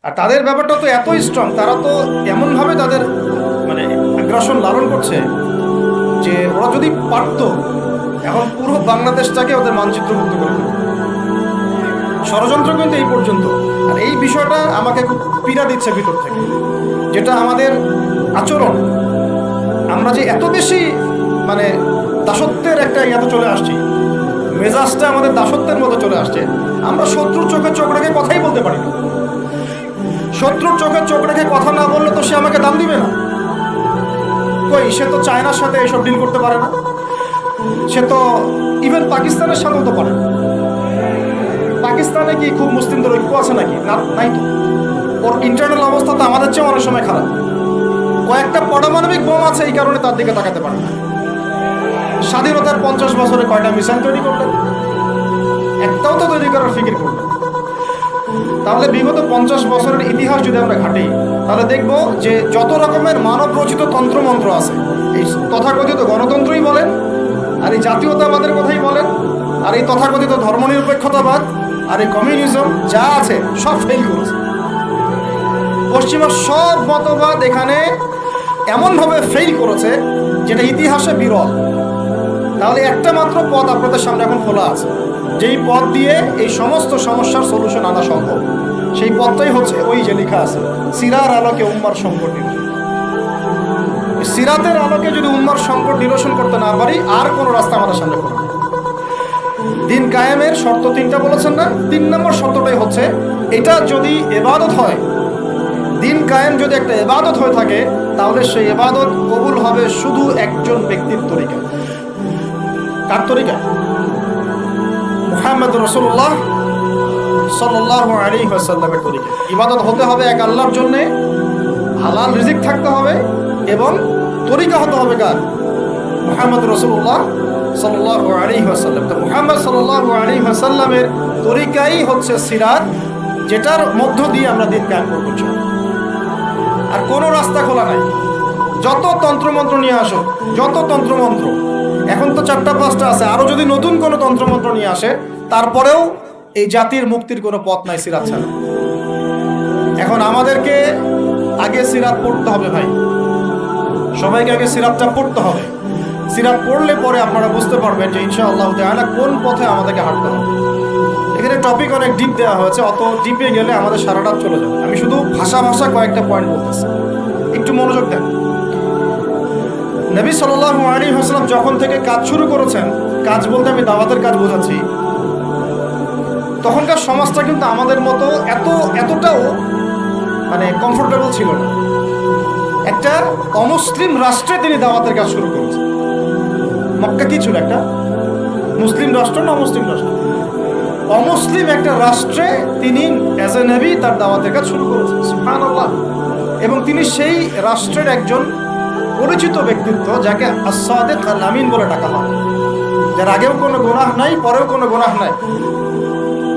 আর তাদের ব্যাপারটা তো এতই স্ট্রং, তারা তো এমনভাবে তাদের মানে আগ্রাসন লালন করছে যে ওরা যদি পারত এখন পুরো বাংলাদেশটাকে ওদের মানচিত্রমুক্ত করে দেবে। ষড়যন্ত্র কিন্তু এই পর্যন্ত। আর এই বিষয়টা আমাকে খুব পীড়া দিচ্ছে ভিতর থেকে, যেটা আমাদের আচরণ, আমরা যে এত বেশি মানে দাসত্বের একটা ইয়াতে চলে আসছি, মেজাজটা আমাদের দাসত্বের মতো চলে আসছে। আমরা শত্রুর চোখে চোখ রেখে কথাই বলতে পারি না। শত্রুর চোখে চোখ রেখে কথা না বললে তো সে আমাকে দাম দিবে না। কই, সে তো চায়নার সাথে এইসব ডিল করতে পারে না, সে তো ইভেন পাকিস্তানের সাথেও তো পারে না। পাকিস্তানে কি খুব মুসলিমদের ঐক্য আছে নাকি? নাই তো। ওর ইন্টারনাল অবস্থা তো আমাদের চেয়ে অনেক সময় খারাপ। কয়েকটা পারমাণবিক বোম আছে, এই কারণে তার দিকে তাকাতে পারে না। স্বাধীনতার 50 বছরে কয়টা মিসাইল তৈরি করলেন? একটাও তো তৈরি করার ফিকির করলেন। তাহলে বিগত 50 বছরের ইতিহাস যদি আমরা ঘাঁটি, তাহলে দেখব যে যত রকমের মানব রচিত তন্ত্রমন্ত্র আছে, এই তথাকথিত গণতন্ত্রই বলেন, আর এই জাতীয়তাবাদের কথাই বলেন, আর এই তথাকথিত ধর্মনিরপেক্ষতাবাদ, আর এই কমিউনিজম যা আছে সব ফেল করেছে। পশ্চিমা সব মতবাদ এখানে এমনভাবে ফেল করেছে যেটা ইতিহাসে বিরল। তাহলে একটা মাত্র পথ আপনাদের সামনে এখন খোলা আছে, যেই পথ দিয়ে এই সমস্ত সমস্যার সলিউশন আনা সম্ভব। সেই পথটাই হচ্ছে ওই যে লেখা আছে, সিরার আলোকে উম্মার সংকট নিরসন। সিরাতের আলোকে যদি উম্মার সংকট নিরসন করতে না পারি, আর কোনো রাস্তা আমাদের সামনে খোলা নেই। দিন কায়েমের শর্ত 3টা বলেছেন না? 3 নম্বর শর্তটাই হচ্ছে এটা যদি ইবাদত হয়, দিন কায়েম যদি একটা ইবাদত হয়ে থাকে, তাহলে সেই ইবাদত কবুল হবে শুধু একজন ব্যক্তির তরিকা। কার তরিকা? মুহাম্মদ রাসূলুল্লাহ সাল্লাল্লাহু আলাইহি ওয়াসাল্লামের তরিকা। ইবাদত হতে হবে এক আল্লাহর জন্যে, হালাল রিজিক থাকতে হবে, এবং তরিকা হতে হবে কার? মুহাম্মদ রাসূলুল্লাহ সাল্লাল্লাহু আলাইহি ওয়াসাল্লাম। তো মুহাম্মদ সাল্লাল্লাহু আলাইহি ওয়াসাল্লামের তরিকাই হচ্ছে সিরাত, যেটার মধ্য দিয়ে আমরা দিন কায়েম করব। আর কোনো রাস্তা খোলা নাই। যত তন্ত্রমন্ত্র নিয়ে আসো, যত তন্ত্রমন্ত্র, এখন তো 4টা-5টা আছে, আরো যদি নতুন কোনো তন্ত্রমন্ত্র নিয়ে আসে, তারপরেও এই জাতির মুক্তির কোনো পথ নাই সিরাত ছাড়া। এখন আমাদেরকে আগে সিরাত পড়তে হবে ভাই, সবাইকে আগে সিরাতটা পড়তে হবে। সিরাত পড়লে পরে আপনারা বুঝতে পারবেন যে ইনশাআল্লাহ তাআলা কোন পথে আমাদেরকে হাঁটতে হবে। এখানে টপিক অনেক ডিপ দেওয়া হয়েছে, অত ডিপে গেলে আমাদের সারা রাত চলে যাবে। আমি শুধু ভাষা কয়েকটা পয়েন্ট বলতেছি, একটু মনোযোগ দেন। নবী সাল্লাল্লাহু আলাইহি ওয়াসাল্লাম যখন থেকে কাজ শুরু করেছেন, কাজ বলতে আমি দাওয়াতের কাজ বোঝাচ্ছি, তখনকার সমাজটা কিন্তু আমাদের মতো এতটাও মানে কমফোর্টেবল ছিল না। একটা অমুসলিম রাষ্ট্রে তিনি দাওয়াতের কাজ শুরু করেছেন। মক্কা কি ছিল? একটা মুসলিম রাষ্ট্র না অমুসলিম রাষ্ট্র? অমুসলিম একটা রাষ্ট্রে তিনি অ্যাজ এ নবী তার দাওয়াতের কাজ শুরু করেছেন। সুবহানাল্লাহ। এবং তিনি সেই রাষ্ট্রের একজন পরিচিত ব্যক্তিত্ব, যাকে আস-সাদিক আল-আমিন বলে ডাকা হয়, যার আগেও কোনো গুনাহ নাই, পরেও কোনো গুনাহ নাই।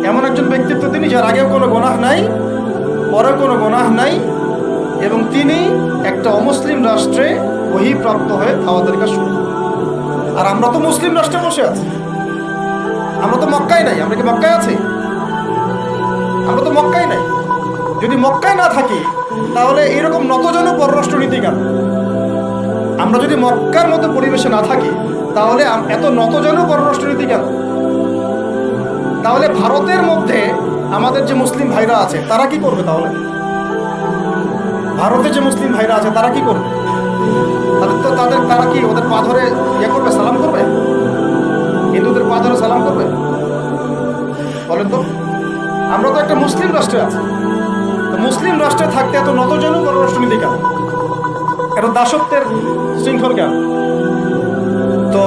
এমন একজন ব্যক্তিত্ব তিনি, যার আগেও কোনো গুনাহ নাই, পরেও কোনো গুনাহ নাই, এবং তিনি একটা অমুসলিম রাষ্ট্রে ওহীপ্রাপ্ত হয়ে দাওয়াতের কাজ শুরু করেন। আর আমরা তো মুসলিম রাষ্ট্রে বসে আছি, আমরা তো মক্কায় নাই। আমরা কি মক্কায় আছি? আমরা তো মক্কায় নাই। যদি মক্কায় না থাকি, তাহলে এরকম নতজন পররাষ্ট্রনীতি কেন? আমরা যদি মক্কার মতো পরিবেশে না থাকি, তাহলে এত নতজন পররাষ্ট্রনীতি কেন? তাহলে ভারতের মধ্যে আমাদের যে মুসলিম ভাইরা আছে, তারা কি করবে? তাহলে ভারতে যে মুসলিম ভাইরা আছে, তারা কি করবে? তারা কি ওদের পা ধরে ইয়ে করবে, সালাম করবে? হিন্দুদের পা ধরে সালাম করবে? বলেন তো। আমরা তো একটা মুসলিম রাষ্ট্রে আছি। মুসলিম রাষ্ট্রে থাকতে এত নতজন পররাষ্ট্রনীতি কেন? এত দাসত্বের শৃঙ্খল কেন? তো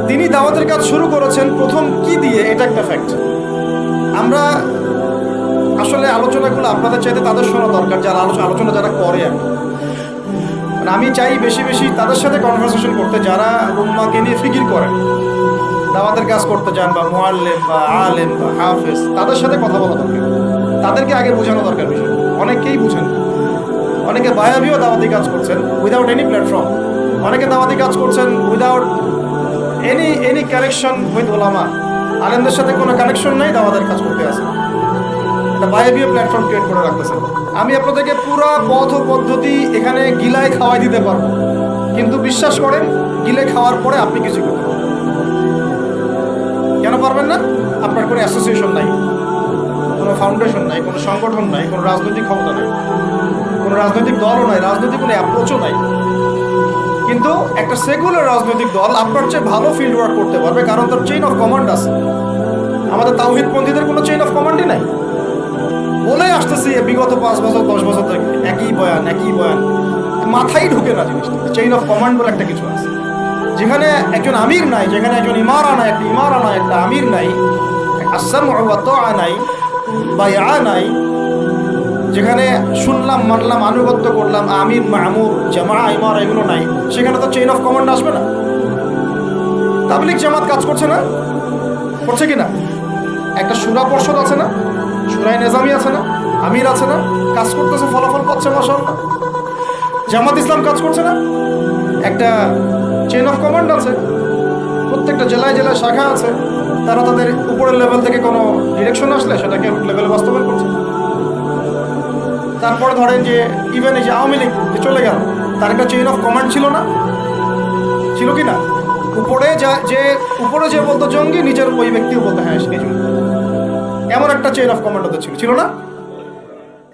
তিনি দাওয়াতের কাজ শুরু করেছেন প্রথম কি দিয়ে, এটা একটা ফ্যাক্ট। আমরা আসলে আলোচনাগুলো আপনাদের চাইতে তাদের শোনা দরকার, যারা আলোচনা যারা করে। আমি চাই বেশি বেশি তাদের সাথে কনভারসেশন করতে, যারা উম্মাকে নিয়ে ফিকির করেন, দাওয়াতের কাজ করতে চান, বা মুআল্লিম বা আলেম বা হাফেজ, তাদের সাথে কথা বলা দরকার। তাদেরকে আগে বোঝানো দরকার বিষয়। অনেকেই বুঝেন, অনেকে বায়াবিও দাওয়াতি কাজ করছেন উইদাউট এনি প্ল্যাটফর্ম, অনেকে দাওয়াতি কাজ করছেন উইদাউট এনি কানেকশন উইথ ওলামা। আলেমদের সাথে কোনো কানেকশন নেই, দাওয়াতের কাজ করতে আছে। একটা বায়বীয় প্ল্যাটফর্ম ক্রিয়েট করে রাখতেছেন। আমি আপনাদেরকে পুরো পথ ও পদ্ধতি এখানে গিলায় খাওয়াই দিতে পারবো, কিন্তু বিশ্বাস করেন গিলে খাওয়ার পরে আপনি কিছু করতে পারবেন। কেন পারবেন না? আপনার কোনো অ্যাসোসিয়েশন নাই, কোনো ফাউন্ডেশন নাই, কোনো সংগঠন নাই, কোনো রাজনৈতিক ক্ষমতা নাই, কোনো রাজনৈতিক দলও নাই, রাজনৈতিক কোনো অ্যাপ্রোচও নাই। কিন্তু একটা সেকুলার রাজনৈতিক দল আপনার চেয়ে ভালো ফিল্ড ওয়ার্ক করতে পারবে, কারণ তার চেইন অফ কমান্ড আছে। আমাদের তাওহীদপন্থীদের কোনো চেইন অফ কমান্ডই নাই। বলে আসতেছি বিগত 5 বছর 10 বছর থেকে একই বয়ান, মাথায় ঢুকে না জিনিসটা। চেইন অফ কমান্ড বলে একটা কিছু আছে, যেখানে একজন আমির নাই, যেখানে একজন ইমারা নাই, একটা আমির নাই, আসাম নাই, বায়া নাই, যেখানে শুনলাম মানলাম আনুগত্য করলাম, আমির মামুর জামা ইমারা এগুলো নাই, সেখানে তো চেইন অফ কমান্ড আসবে না। তাবলীগ জামাত কাজ করছে না? করছে কিনা? একটা শুরা পর্ষদ আছে না, শুরাই নিজামি আছে না, আমির আছে না, কাজ করতেছে, ফলাফল পাচ্ছে মাশাআল্লাহ। জামাত ইসলাম কাজ করছে না? একটা চেইন অফ কমান্ড আছে, প্রত্যেকটা জেলায় জেলায় শাখা আছে, তারা তাদের উপরের লেভেল থেকে কোনো ডিরেকশন আসলে সেটাকে লেভেলে বাস্তবায়ন করছে। তারপরে ধরেন যে ইভেন এই যে আওয়ামী লীগ চলে গেল, তার একটা চেইন অফ কমান্ড ছিল না? ছিল কি না? উপরে যে বলতো জঙ্গি, নিজের ওই ব্যক্তিও বলতো হ্যাঁ সে জঙ্গি, এমন একটা চেইন অফ কমান্ড ওদের ছিল না?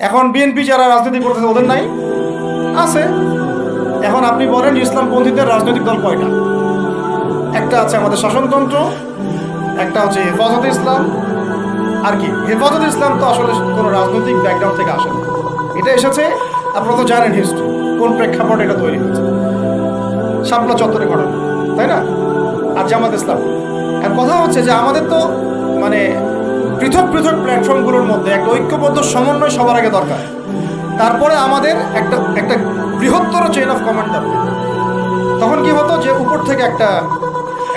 এখন বিএনপি যারা রাজনীতি করতেছে ওদের নাই? আছে। এখন আপনি বলেন ইসলামপন্থীদের রাজনৈতিক দল কয়টা? একটা আছে আমাদের শাসনতন্ত্র, একটা হচ্ছে হেফাজতে ইসলাম, আর কি হেফাজতে ইসলাম তো আসলে কোনো রাজনৈতিক ব্যাকগ্রাউন্ড থেকে আসে না, এটা এসেছে আপনারা তো জানেন হিস্ট্রি, কোন প্রেক্ষাপটে এটা তৈরি হয়েছে, শাপলা চত্বরে ঘটনা, তাই না? আর জামাত ইসলাম। আর কথা হচ্ছে যে আমাদের তো মানে পৃথক পৃথক প্ল্যাটফর্মগুলোর মধ্যে একটা ঐক্যবদ্ধ সমন্বয় সবার আগে দরকার, তারপরে আমাদের একটা বৃহত্তর চেইন অফ কমান্ড দরকার। তখন কি হতো যে উপর থেকে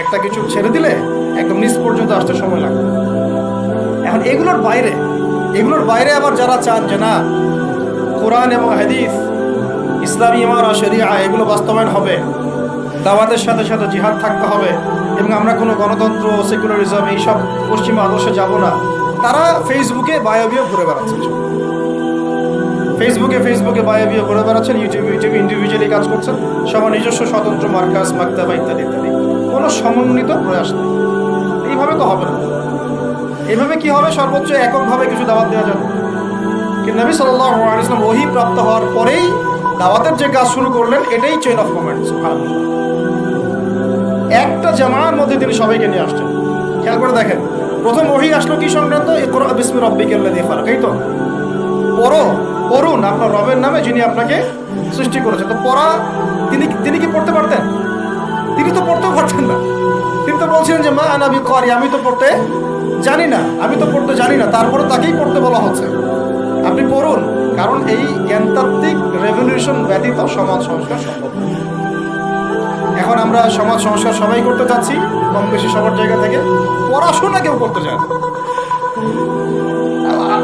একটা কিছু ছেড়ে দিলে একদম নিচ পর্যন্ত আসতে সময় লাগবে। এখন এগুলোর বাইরে আবার যারা চান যে না কোরআন এবং হাদিস, ইসলামী ইমারা শরিয়া এগুলো বাস্তবায়ন হবে, দাওয়াতের সাথে সাথে জিহাদ থাকতে হবে, এবং আমরা কোনো গণতন্ত্র সেকুলারিজম এইসব পশ্চিমা আদর্শে যাব না, তারা ফেসবুকে বায়োবিও ঘুরে বেড়াচ্ছে, ফেসবুকে বায়োবিও ঘুরে বেড়াচ্ছেন, ইউটিউবে ইন্ডিভিজুয়ালি কাজ করছেন, সবার নিজস্ব স্বতন্ত্র মার্কাজ মাকতাবা ইত্যাদি ইত্যাদি, কোনো সমন্বিত প্রয়াস নেই। এইভাবে তো হবে না। এইভাবে কি হবে? সর্বোচ্চ এককভাবে কিছু দাওয়াত দেওয়া যাবে। কিন্তু নবী সাল্লাল্লাহু আলাইহি ওয়াসাল্লাম ওহী প্রাপ্ত হওয়ার পরেই দাওয়াতের যে কাজ শুরু করলেন, এটাই চেইন অফ কমান্ড। সুবহানাল্লাহ। একটা জামার মধ্যে তিনি সবাইকে নিয়ে আসছেন। খেয়াল করে দেখেন, প্রথম ওহী আসলো কি সংক্রান্ত? ইকরা বিসমি রাব্বিকাল্লাযী খালাক, এই তো পড়ুন আপনার রবের নামে যিনি আপনাকে সৃষ্টি করেছেন। তো পড়া তিনি কি পড়তে পারতেন? তিনি তো পড়তেও পারতেন না। তিনি তো বলছিলেন যে মা আনা বিকারি, আমি তো পড়তে জানি না, তারপরে তাকেই পড়তে বলা হচ্ছে আপনি পড়ুন, কারণ এই জ্ঞানতাত্ত্বিক রেভলিউশন ব্যতীত সমাজ সংস্কার সম্ভব না। এখন আমরা সমাজ সংস্কার সবাই করতে চাচ্ছি, কম বেশি সবার জায়গা থেকে, পড়াশোনা কেউ করতে চায় না।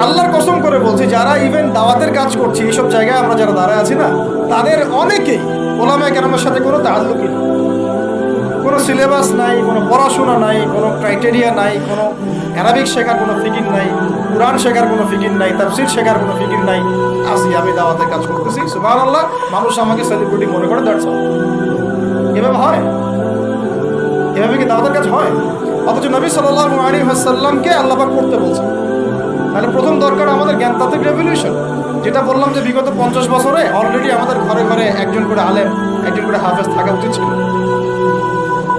আল্লাহর কসম করে বলছি, যারা ইভেন দাওয়াতের কাজ করছি এইসব জায়গায় আমরা যারা দাঁড়ায় আছি না, তাদের অনেকেই ওলামায়ে কেরামের সাথে কোনো তাআল্লুকই নেই, কোনো সিলেবাস নাই, কোনো পড়াশোনা নাই, কোনো ক্রাইটেরিয়া নাই, কোনো অ্যারাবিক শেখার কোনো ফিকির নাই, কুরআন শেখার কোনো ফিকির নাই, তাফসীর শেখার কোনো ফিকির নাই। আমি দাওয়াতের কাজ করতেছি, সুবহানাল্লাহ, মানুষ আমাকে সেলিব্রিটি মনে করে, দ্যাটস অল। এভাবে হয়? এভাবে কি দাওয়াতের কাজ হয়? অথচ নবী সাল্লাল্লাহু আলাইহি ওয়াসাল্লামকে আল্লাহ পাক করতে বলছেন। তাহলে প্রথম দরকার আমাদের জ্ঞানতাত্ত্বিক রেভলিউশন, যেটা বললাম যে বিগত 50 বছরে অলরেডি আমাদের ঘরে ঘরে একজন করে আলেম, একজন করে হাফেজ থাকা উচিত ছিল।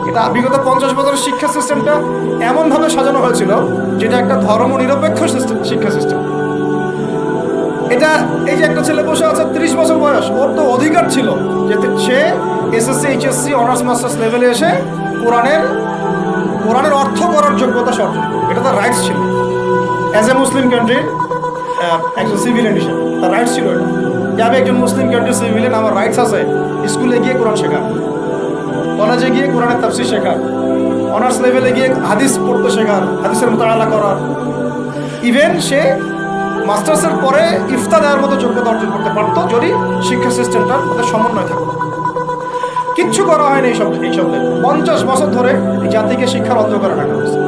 এটা বিগত 50 বছরের শিক্ষা সিস্টেমটা এমনভাবে সাজানো হয়েছিল যেটা একটা ধর্ম নিরপেক্ষ শিক্ষা সিস্টেম। এটা এই যে একটা ছেলে বসে আছে 30 বছর বয়স, ওর তো অধিকার ছিল যে সে এসএসসি এইচএসসি অনার্স মাস্টার্স লেভেলে এসে কোরআনের অর্থ করার যোগ্যতা অর্জন, এটা তার রাইটস ছিল। অ্যাজ এ মুসলিম কান্ট্রির একজন সিভিলিয়ান হিসেবে তার রাইটস ছিল এটা, যে আমি একজন মুসলিম কান্ট্রির সিভিলিয়ান, আমার রাইটস আছে স্কুলে গিয়ে কোরআন শেখা, কলেজে গিয়ে কোরআনের তাফসীর শেখার, অনার্স লেভেলে গিয়ে হাদিস পড়তে শেখার, হাদিসের মুতাআলা করার, ইভেন সে মাস্টার্সের পরে ইফতা দেওয়ার মতো যোগ্যতা অর্জন করতে পারত যদি শিক্ষা সিস্টেমটার মধ্যে সমন্বয় থাকতো। কিচ্ছু করা হয়নি এইসব 50 বছর ধরে এই জাতিকে শিক্ষার অন্ধকারে রাখা হয়েছে।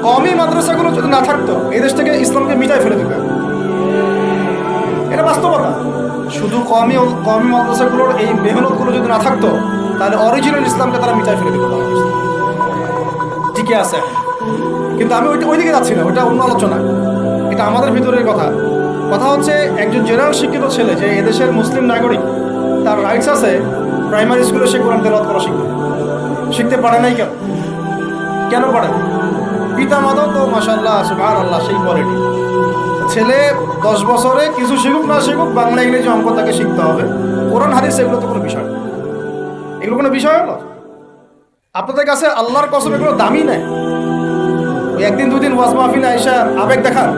কওমি মাদ্রাসাগুলো যদি না থাকতো এই দেশ থেকে ইসলামকে মিটাই ফেলে দিত, এটা বাস্তবতা। শুধু কওমি মাদ্রাসাগুলোর এই মেহনতগুলো যদি না থাকতো তাহলে অরিজিনাল ইসলামকে তারা মিটাই ফেলে দিত বাংলাদেশ। ঠিকই আছে, কিন্তু আমি ওইদিকে যাচ্ছি না, ওইটা অন্য আলোচনা, এটা আমাদের ভিতরের কথা। কথা হচ্ছে একজন জেনারেল শিক্ষিত ছেলে যে এদেশের মুসলিম নাগরিক, তার রাইটস আছে প্রাইমারি স্কুলে সে কোরআন তেলাওয়াত করা শিখতে পারে নাই। কেন পারে? পিতা মাতাও তো মাশাআল্লাহ সুবহানাল্লাহ সেই কোয়ালিটি। ছেলে 10 বছরে কিছু শিখুক না শিখুক, বাংলা ইংরেজি অঙ্ক তাকে শিখতে হবে। কোরআন হাদিস এগুলো তো কোনো বিষয় না, এগুলো কোনো বিষয় হলো আপনাদের কাছে? আল্লাহর কসম এগুলো দামি নাই। ওই একদিন দুদিন ওয়াজ মাহফিলে আইসা আবেগ দেখার,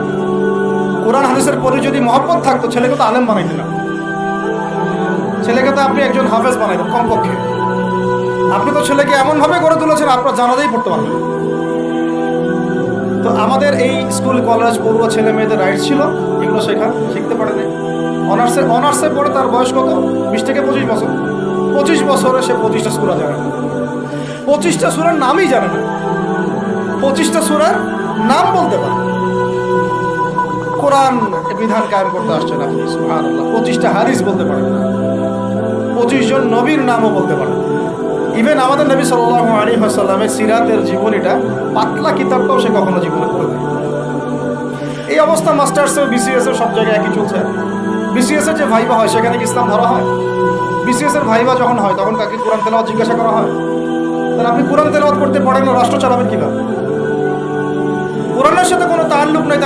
কোরআন হাদিসের পরে যদি মহব্বত থাকতো ছেলেকে তো আলেম বানাইতেন না, ছেলেকে তো আপনি একজন হাফেজ বানাইতেন কমপক্ষে। আপনি তো ছেলেকে এমনভাবে গড়ে তুলেছেন আপনার জানাজাই পড়তে পারবেন। তো আমাদের এই স্কুল কলেজ পড়ুয়া ছেলে মেয়েদের রাইটস ছিল এগুলো শিখতে পারেনি। অনার্সে পড়ে তার বয়স কত? 20 থেকে 25 বছর। 25 বছরে সে 25টা সূরা জানে না, 25টা সূরার নামই জানে না, 25টা সূরার নাম বলতে পারে। কোরআন বিধান কায়েম করতে আসছেন আপনি, সুবহানাল্লাহ। 25টা হাদিস বলতে পারেন না, 25 জন নবীর নামও বলতে পারেন। ইভেন আমাদের নবী সাল্লাল্লাহু আলাইহি ওয়াসাল্লামের সিরাতের জীবনীটা পাতলা কিতাবটাও সে কখনো জীবনে পড়ে দেয়। এই অবস্থা মাস্টার্সে বিসিএসে সব জায়গায় একই চলছে। বিসিএসের যে ভাইবা হয় সেখানে কি ইসলাম ধরা হয়? বিসিএসের ভাইবা যখন হয় তখন কাকে কোরআন তেলাওয়াত জিজ্ঞাসা করা হয়? তাহলে আপনি কোরআন তেলাওয়াত করতে পারেন না, রাষ্ট্র চালাবেন কিভাবে? কোরআনের সাথে কোনো তাল্লুক নেই।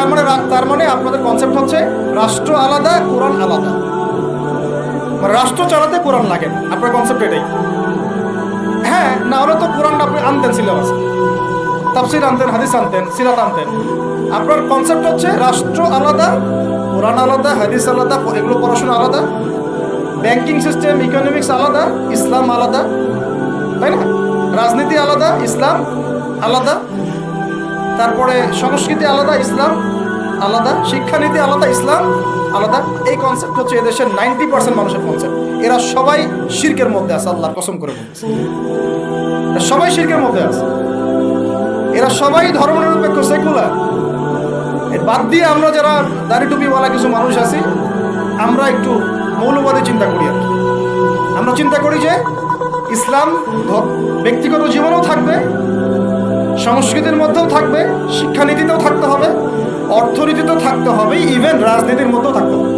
তার মানে আপনাদের কনসেপ্ট হচ্ছে রাষ্ট্র আলাদা, কোরআন আলাদা। রাষ্ট্র চালাতে কোরআন লাগে না, আপনার কনসেপ্ট এটাই। হ্যাঁ, না হলে তো কোরআন আপনি আনতেন সিলেবাস, তাফসীর আনতেন, হাদিস আনতেন, সিরাত আনতেন। আপনার কনসেপ্ট হচ্ছে রাষ্ট্র আলাদা, কোরআন আলাদা, হাদিস আলাদা, এগুলো পড়াশোনা আলাদা, ব্যাংকিং সিস্টেম, ইকোনমিক্স আলাদা, ইসলাম আলাদা, তাই না? রাজনীতি আলাদা, ইসলাম আলাদা, তারপরে সংস্কৃতি আলাদা, ইসলাম আলাদা, শিক্ষানীতি আলাদা, ইসলাম আলাদা। এই কনসেপ্ট হচ্ছে এদেশের 90% মানুষের কনসেপ্ট। এরা সবাই শিরকের মধ্যে আছে, আল্লাহর কসম করে বলছে, সবাই শিরকের মধ্যে আছে। এরা সবাই ধর্মনিরপেক্ষ, সেকুলার। বাদ দিয়ে আমরা যারা দাড়ি টুপিওয়ালা কিছু মানুষ আছি, আমরা একটু মৌলবাদী চিন্তা করি। আর আমরা চিন্তা করি যে ইসলাম ব্যক্তিগত জীবনেও থাকবে, সংস্কৃতির মধ্যেও থাকবে, শিক্ষানীতিতেও থাকতে হবে, অর্থনীতিতেও থাকতে হবে, ইভেন রাজনীতির মধ্যেও থাকতে হবে।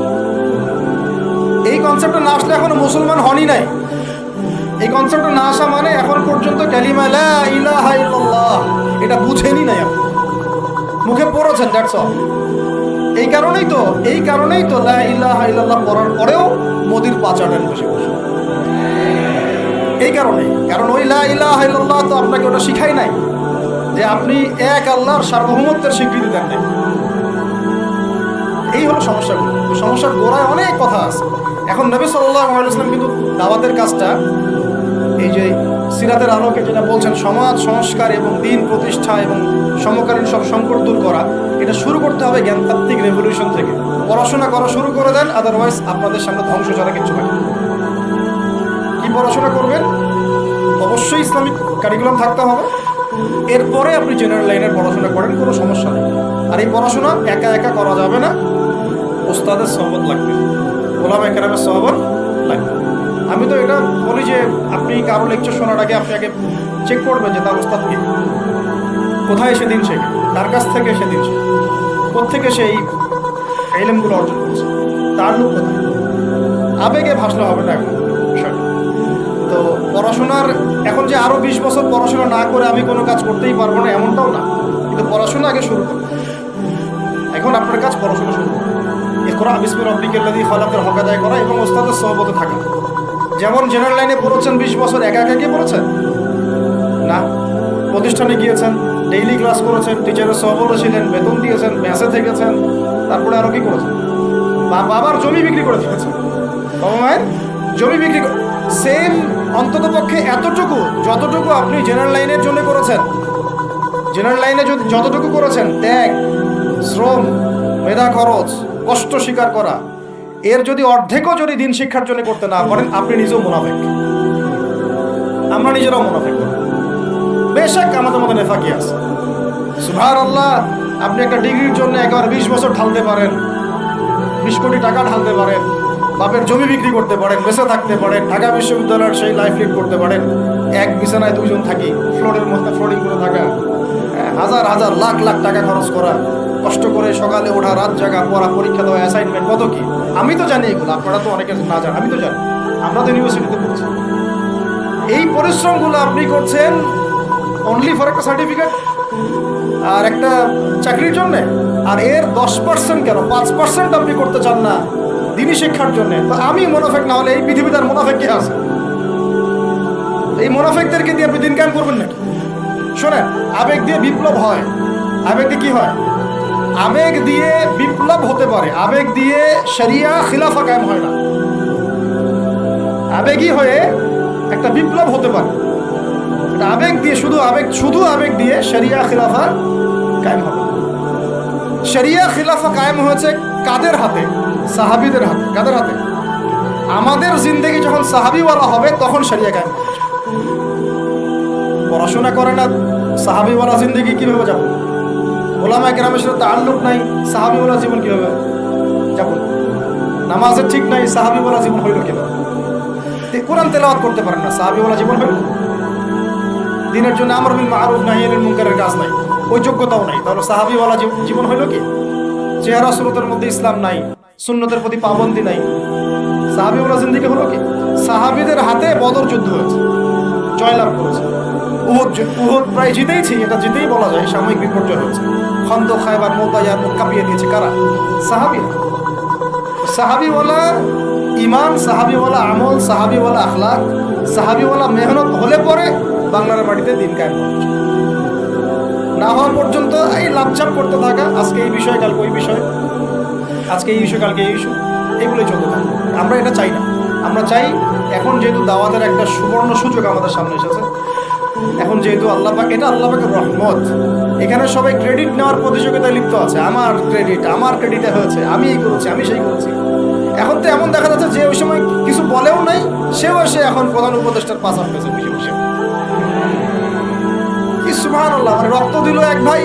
এই কনসেপ্টে না আসলে এখনো মুসলমান হনই নাই। এই কনসেপ্টে না আসা মানে এখন পর্যন্ত কালিমা লা ইলাহা ইল্লাল্লাহ এটা বুঝেনি নাই, আপনি মুখে পড়েছেন, দ্যাটস অল। এই কারণেই তো লা ইলাহা ইল্লাল্লাহ পড়ার পরেও মোদির পাচারের বসে বসে। এই কারণ ওই লা ইলাহা ইল্লাল্লাহ তো আপনাকে ওটা শিখাই নাই যে আপনি এক আল্লাহর সার্বভৌমত্বের স্বীকৃতি দেন নাই। এই হলো সমস্যাগুলো। সমস্যার গোড়ায় অনেক কথা আছে। এখন নবী সাল্লাল্লাহু আলাইহি ওয়াসাল্লাম কিন্তু দাওয়াতের কাজটা, এই যে সিরাতের আলোকে যেটা বলছেন সমাজ সংস্কার এবং দিন প্রতিষ্ঠা এবং সমকালীন সব সংকট দূর করা, এটা শুরু করতে হবে জ্ঞানতাত্ত্বিক রেভলিউশন থেকে। পড়াশোনা করা শুরু করে দেন, আদারওয়াইজ আপনাদের সামনে ধ্বংস ছাড়া কিছু না। কি পড়াশোনা করবেন? অবশ্যই ইসলামিক কারিকুলাম থাকতে হবে। এরপরে আপনি জেনারেল লাইনের পড়াশোনা করেন, কোনো সমস্যা নেই। আর এই পড়াশোনা একা একা করা যাবে না, ওস্তাদের সহবত লাগবে, ওলামায়ে কেরামের সহবত লাগবে। আমি তো এটা বলি যে আপনি কারো লেকচার শোনার আগে আপনি আগে চেক করবেন যে তার ওস্তাদ কি, কোথায় সে দিন শেখে, তার কাছ থেকে সে দিন শেখে, কোত্থেকে সেই ইলমগুলো অর্জন করছে, তার লোক কোথায়। আবেগে ভাসলে হবে না এখন বিষয়টা। তো পড়াশোনার এখন যে আরও 20 বছর পড়াশোনা না করে আমি কোনো কাজ করতেই পারবো না এমনটাও না, কিন্তু পড়াশোনা আগে শুরু করুন। এখন আপনার কাজ পড়াশোনা শুরু করুন। ইকরা বিসমি রাব্বিকাল্লাযী খালাকের হক আদায় করা এবং ওস্তাদের সহবতে থাকা। যেমন জেনারেল লাইনে পড়েছেন 20 বছর, একা কি পড়েছেন না, প্রতিষ্ঠানে গিয়েছেন, ডেইলি ক্লাস করেছেন, টিচারের সহবতে ছিলেন, বেতন দিয়েছেন, মেসে থেকেছেন, তারপরে আরও কি করেছেন? বাবার জমি বিক্রি করে দিয়েছেন, বাবা মায়ের জমি বিক্রি করে। সেম অন্তত পক্ষে এতটুকু যতটুকু আপনি জেনারেল লাইনের জন্য করেছেন, জেনারেল লাইনে যতটুকু করেছেন, ত্যাগ, শ্রম, মেধা খরচ, কষ্ট স্বীকার করা, এর যদি অর্ধেকও যদি দিন শিক্ষার জন্য করতে না পারেন, আপনি নিজেও মুনাফিক। আমরা নিজেরাও মুনাফিক। বেশক আমাদের মধ্যে নেফাকি আছে, সুবহানাল্লাহ, আপনি একটা ডিগ্রির জন্য একেবারে 20 বছর ঢালতে পারেন, 20 কোটি টাকা ঢালতে পারেন, বাপের জমি বিক্রি করতে পারেন, বেঁচে থাকতে পারেন, ঢাকা বিশ্ববিদ্যালয়ের সেই লাইফ লিড করতে পারেন, এক বিছানায় দুইজন থাকি, ফ্লোরের মধ্যে ফ্লোরিং করে থাকা, হাজার হাজার লাখ লাখ টাকা খরচ করা, কষ্ট করে সকালে ওঠা, রাত জাগা, পড়া, পরীক্ষা দেওয়া, অ্যাসাইনমেন্ট, কত কি। আমি তো জানি এগুলো, আপনারা তো অনেকে না জানেন, আমি তো জানি, আমরা তো ইউনিভার্সিটিতে পড়ছি। এই পরিশ্রমগুলো আপনি করছেন অনলি ফর একটা সার্টিফিকেট আর একটা চাকরির জন্যে, আর এর 10% কেন 5% আপনি করতে চান না দিনী শিক্ষার জন্য। তো আমি মুনাফিক না হলে এই পৃথিবীতে আর মুনাফিক কে আছে? এই মুনাফিকদেরকে দিয়ে আপনি দিন কায়েম করবেন নাকি? শোনেন, আবেগ দিয়ে বিপ্লব হয়। আবেগ দিয়ে কি হয়? আবেগ দিয়ে বিপ্লব হতে পারে, আবেগ দিয়ে শরিয়া খিলাফা কায়েম হয় না। আবেগী হয়ে একটা বিপ্লব হতে পারে, আবেগ দিয়ে শুধু আবেগ দিয়ে শরিয়া খিলাফা কায়েম হবে। শরিয়া খিলাফা কায়েম হয়েছে কাদের হাতে? সাহাবীদের হাতে। কাদের হাতে? আমাদের জিন্দেগি যখন সাহাবীওয়ালা হবে তখন শরিয়া কায়েম হবে। পড়াশোনা করে না, সাহাবীওয়ালা জিন্দেগি কিভাবে যাব? ওলামায়ে কেরামের সাথে তাআল্লুক নাই, সাহাবীওয়ালা জীবন কিভাবে যাব? নামাজের ঠিক নাই, সাহাবীওয়ালা জীবন হইল কিভাবে? কোরআন তেলাওয়াত করতে পারেন না, সাহাবীওয়ালা জীবন হইল? দিনের জন্য আমর বিল মারুফ নাহি আনিল মুনকারের কাজ নাই, ওই যোগ্যতাও নাই, তাহলে সাহাবীওয়ালা জীবন হইল কি? চেহারা সুরতের মধ্যে ইসলাম নাই, সুন্নতের প্রতি পাবন্দি নাই, সাহাবীওয়ালা জিন্দেগি হলো কি? সাহাবীদের হাতে বদর যুদ্ধ হয়েছে, জয়লাভ করেছে। উহুদ প্রায় জিতেইছি, এটা জিতেই বলা যায়, সাময়িক বিপর্যয় হয়েছে। খন্দক, খায়বার, মুতা, ইয়ারমুক কাঁপিয়ে দিয়েছে কারা? সাহাবীরা। সাহাবীওয়ালা ইমান, সাহাবীওয়ালা আমল, সাহাবীওয়ালা আখলাক, সাহাবীওয়ালা মেহনত হলে পরে বাংলার মাটিতে দিন কায়েম হবে। না হওয়া পর্যন্ত এই লাভঝাপ করতে থাকা, আজকে এই বিষয় কালকে ওই বিষয়, আজকে এই ইস্যু কালকে এই ইস্যু, এগুলোই চলতে থাকে। আমরা এটা চাই না। আমরা চাই এখন যেহেতু দাওয়াতের একটা সুবর্ণ সুযোগ আমাদের সামনে এসেছে, এখন যেহেতু আল্লাহ পাক, এটা আল্লাহ পাকের রহমত, এখানে সবাই ক্রেডিট নেওয়ার প্রতিযোগিতায় লিপ্ত আছে। আমার ক্রেডিটে হয়েছে, আমি এই করেছি, আমি সেই করেছি। এখন তো এমন দেখা যাচ্ছে যে ওই সময় কিছু বলেও নাই, সেও এসে এখন প্রধান উপদেষ্টার পাশাপ পেয়েছে বসে বসে। কি সুবহানাল্লাহ! মানে রক্ত দিল এক ভাই,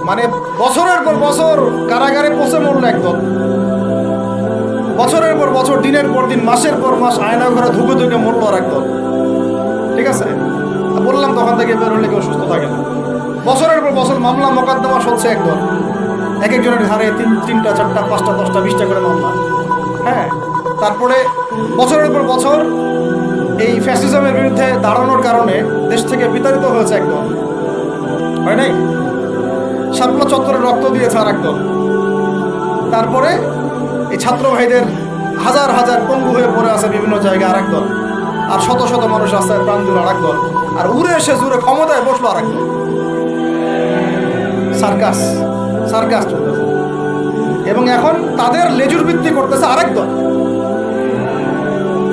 মানে বছরের পর বছর কারাগারে পচে মরল একদল, বছরের পর বছর, দিনের পর দিন, মাসের পর মাস আয়না ঘরে ধুকে ধুকে মরল আর একদল। ঠিক আছে, বললাম তখন থেকে বের হলে কেউ সুস্থ থাকে না। বছরের পর বছর মামলা মোকদ্দমা সচ্ছে একদল, এক একজনের ঘাড়ে 3টা 4টা 5টা 10টা 20টা করে মামলা। হ্যাঁ, তারপরে বছরের পর বছর এই ফ্যাসিজমের বিরুদ্ধে দাঁড়ানোর কারণে দেশ থেকে বিতাড়িত হয়েছে একদল, হয় নাই? শাপলা চত্বরে রক্ত দিয়েছে আর একদল। তারপরে এই ছাত্র ভাইদের হাজার হাজার পঙ্গু হয়ে পড়ে আছে বিভিন্ন জায়গায় আর একদল, আর শত শত মানুষ রাস্তায় প্রাণ দিল আর একদল, আর উড়ে এসে জুড়ে ক্ষমতায় বসলো আর একদল। সার্কাস চলতেছে, এবং এখন তাদের লেজুর ভিত্তি করতেছে আরেক দল,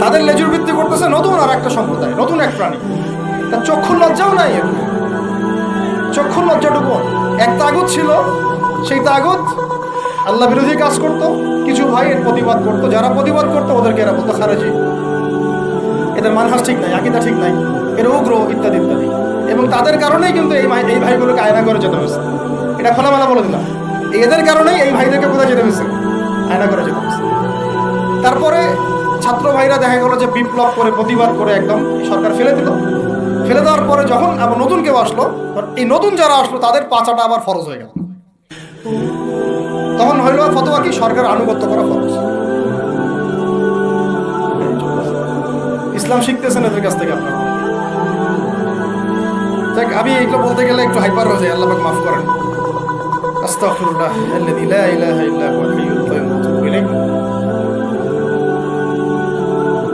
তাদের লেজুর ভিত্তি করতেছে নতুন আর একটা সম্প্রদায়, নতুন এক প্রাণী। তার চক্ষুর লজ্জাও নাই। চক্ষুর লজ্জাটুকু, এক তাগুত ছিল, সেই তাগুত আল্লাহ বিরোধী কাজ করত, কিছু ভাই এর প্রতিবাদ করত, যারা প্রতিবাদ করতো ওদেরকে এরা বলতো খারেজি, এদের মানহাজ ঠিক নাই, আকীদা ঠিক নাই, এর উগ্র, ইত্যাদি ইত্যাদি। এবং তাদের কারণেই কিন্তু এই ভাইগুলোকে আয়না করে যেতে হয়েছে। এটা খোলামেলা বলে দিলাম, এদের কারণেই এই ভাইদেরকে কোথায় যেতে হয়েছে? আয়না করে যেতে হয়েছে। তারপরে ছাত্র ভাইরা দেখা গেল যে বিপ্লব করে, প্রতিবাদ করে একদম সরকার ফেলে দিল। ফেলে দেওয়ার পরে যখন আবার নতুন কেউ আসলো, এই নতুন যারা আসলো তাদের পাচাটা আবার ফরজ হয়ে গেল। তখন হইল ফতোয়া কি? সরকার আনুগত্য করা ফরজ। ইসলাম শিখতেছেন এদের কাছ থেকে আপনারা। দেখ, আমি এইগুলো বলতে গেলে একটু হাইপার হয়ে যায়, আল্লাহ পাক মাফ করেন। আস্তাগফিরুল্লাহ আল্লাযী লা ইলাহা ইল্লা